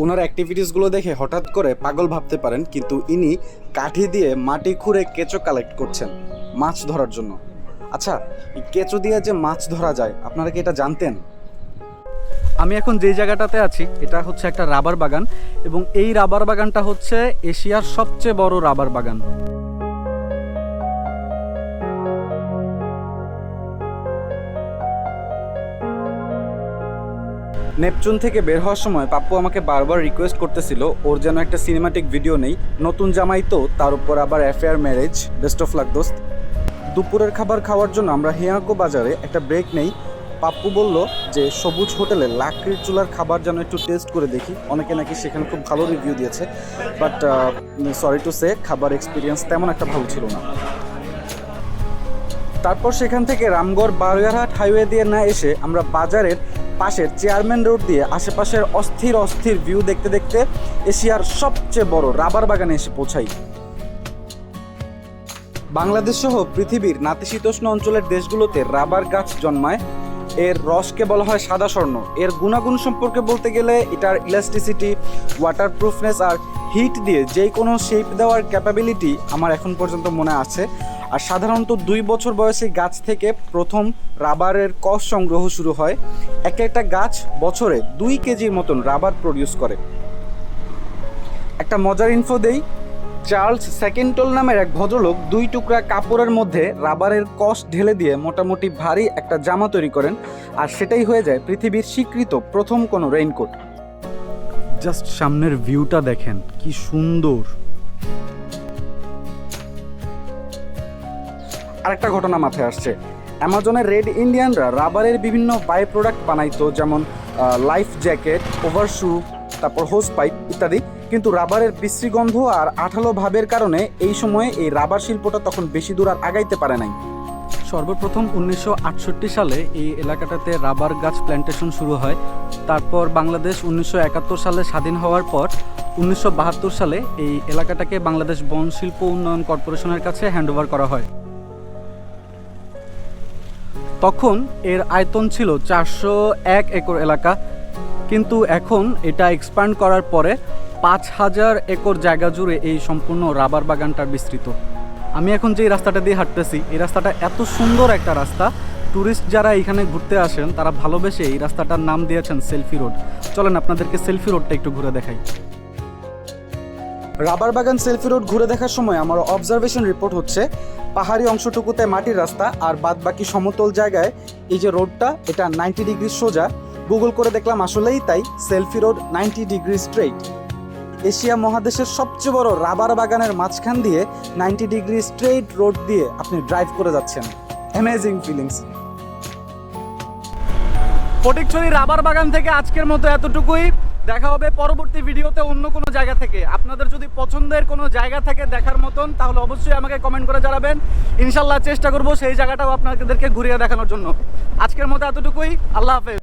ওনার অ্যাক্টিভিটিসগুলো দেখে হঠাৎ করে পাগল ভাবতে পারেন, কিন্তু ইনি কাঠি দিয়ে মাটি খুঁড়ে কেঁচো কালেক্ট করছেন মাছ ধরার জন্য। আচ্ছা, এই কেঁচো দিয়ে যে মাছ ধরা যায় আপনারা কি এটা জানতেন? আমি এখন যে জায়গাটাতে আছি এটা হচ্ছে একটা রাবার বাগান, এবং এই রাবার বাগানটা হচ্ছে এশিয়ার সবচেয়ে বড় রাবার বাগান। নেপচুন থেকে বের হওয়ার সময় পাপ্পু আমাকে বারবার রিকোয়েস্ট করতেছিল ওর যেন একটা সিনেমাটিক ভিডিও নেই, নতুন জামাই তো, তার উপর আবার affair marriage, best of luck দোস্ত। দুপুরের খাবার খাওয়ার জন্য আমরা হেয়াকো বাজারে একটা ব্রেক নেই। পাপ্পু বলল যে সবুজ হোটেলে লাকড়ির চুলার খাবার যেন একটু টেস্ট করে দেখি, অনেকে নাকি সেখানে খুব ভালো রিভিউ দিয়েছে, বাট সরি টু সে খাবার এক্সপিরিয়েন্স তেমন একটা ভালো ছিল না। তারপর সেখান থেকে রামগড়-বারুইহাট হাইওয়ে দিয়ে না এসে আমরা বাজারের পাশের চেয়ারম্যান রোড দিয়ে আশেপাশের অস্থির অস্থির ভিউ দেখতে দেখতে এশিয়ার সবচেয়ে বড় রাবার বাগানে এসে পৌঁছাই। বাংলাদেশ সহ পৃথিবীর নাতিশীতোষ্ণ অঞ্চলের দেশগুলোতে রাবার গাছ জন্মায়। এর রসকে বলা হয় সাদা স্বর্ণ। এর গুণাগুণ সম্পর্কে বলতে গেলে এটার ইলাস্টিসিটি, ওয়াটারপ্রুফনেস আর হিট দিয়ে যে কোনো শেপ দেওয়ার ক্যাপাবিলিটি আমার এখন পর্যন্ত মনে আছে। আর সাধারণত 2 বছর বয়সী গাছ থেকে প্রথম রাবারের কষ সংগ্রহ শুরু হয়। একটা গাছ বছরে 2 কেজির মতন রাবার প্রডিউস করে। একটা মজার ইনফো দেই, চার্লস সেকেন্টল নামের এক ভদ্রলোক 2 টুকরা কাপড়ের মধ্যে রাবারের কষ ঢেলে দিয়ে মোটামুটি ভারী একটা জামা তৈরি করেন, আর সেটাই হয়ে যায় পৃথিবীর স্বীকৃত প্রথম কোনো রেইনকোট। জাস্ট সামনের ভিউটা দেখেন কি সুন্দর। আরেকটা ঘটনা মাথায় আসছে, অ্যামাজনের রেড ইন্ডিয়ানরা রাবারের বিভিন্ন বাই প্রোডাক্ট বানাইতো, যেমন লাইফ জ্যাকেট, ওভারশু, তারপর হোস পাইপ ইত্যাদি। কিন্তু রাবারের বিশ্রী গন্ধ আর আঠালো ভাবের কারণে এই সময়ে এই রাবার শিল্পটা তখন বেশি দূর আর আগাইতে পারে নাই। সর্বপ্রথম 1968 সালে এই এলাকাটাতে রাবার গাছ প্ল্যান্টেশন শুরু হয়। তারপর বাংলাদেশ 1971 সালে স্বাধীন হওয়ার পর 1972 সালে এই এলাকাটাকে বাংলাদেশ বন শিল্প উন্নয়ন কর্পোরেশনের কাছে হ্যান্ডওভার করা হয়। তখন এর আয়তন ছিল 401 একর এলাকা, কিন্তু এখন এটা এক্সপ্যান্ড করার পরে 5000 একর জায়গা জুড়ে এই সম্পূর্ণ রাবার বাগানটা বিস্তৃত। আমি এখন যে রাস্তাটা দিয়ে হাঁটতেছি এই রাস্তাটা এত সুন্দর একটা রাস্তা, ট্যুরিস্ট যারা এখানে ঘুরতে আসেন তারা ভালোবেসে এই রাস্তাটার নাম দিয়েছেন সেলফি রোড। চলেন আপনাদেরকে সেলফি রোডটা একটু ঘুরে দেখাই। রাবার বাগান সেলফি রোড ঘুরে দেখার সময় আমার অবজারভেশন রিপোর্ট হচ্ছে পাহাড়ি অংশটুকুতে মাটির রাস্তা, আর বাদ বাকি সমতল জায়গায় এই যে রোডটা এটা 90 ডিগ্রি সোজা। গুগল করে দেখলাম আসলেই তাই, selfie road 90 degree straight. Asia মহাদেশের সবচেয়ে বড় রাবার বাগানের মাঝখান দিয়ে 90 ডিগ্রি স্ট্রেইট রোড দিয়ে আপনি ড্রাইভ করে যাচ্ছেন। Amazing feelings. ফটিকছড়ি রাবার বাগান থেকে আজকের মতো এতটুকুই। দেখা হবে পরবর্তী ভিডিওতে অন্য কোনো জায়গা থেকে। আপনাদের যদি পছন্দের কোনো জায়গা থাকে দেখার মতন তাহলে অবশ্যই আমাকে কমেন্ট করে জানাবেন। ইনশাল্লাহ চেষ্টা করব সেই জায়গাটাও আপনাদেরকে ঘুরিয়ে দেখানোর জন্য। আজকের মতো এতটুকুই। আল্লাহ হাফেজ।